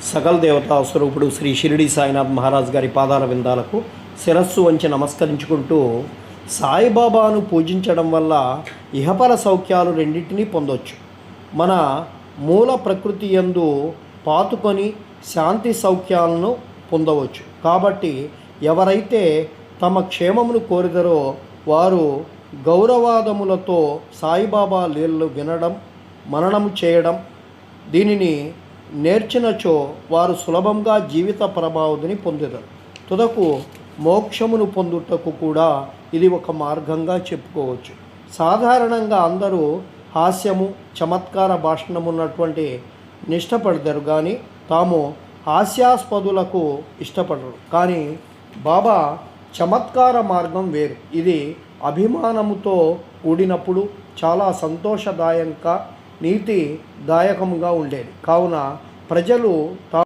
సకల దేవతా స్వరూపుడు శ్రీ షిరిడి సాయినాథ్ మహారాజ్ గారి పాదాల విందాలకు శిరస్సు వంచి నమస్కరించుకుంటూ సాయిబాబాను పూజించడం వల్ల ఇహపర సౌఖ్యాలు రెండింటినీ పొందవచ్చు. మన మూల ప్రకృతి యందు పాతుకొని శాంతి సౌఖ్యాలను పొందవచ్చు. కాబట్టి ఎవరైతే తమ క్షేమమును కోరిదరో వారు గౌరవాదములతో సాయిబాబా లీలలు వినడం, మననం చేయడం, దీనిని నేర్చినచో వారు సులభంగా జీవిత ప్రభావతిని పొందుతారు. తుదకు మోక్షమును పొందుటకు కూడా ఇది ఒక మార్గంగా చెప్పుకోవచ్చు. సాధారణంగా అందరూ హాస్యము, చమత్కార భాషణం ఉన్నటువంటి ఇష్టపడతారు, కానీ తాము హాస్యాస్పదులకు ఇష్టపడరు. కానీ బాబా చమత్కార మార్గం వేరు. ఇది అభిమానముతో కూడినప్పుడు చాలా సంతోషదాయక, నీతిదాయకంగా ఉండేది. కావున ప్రజలు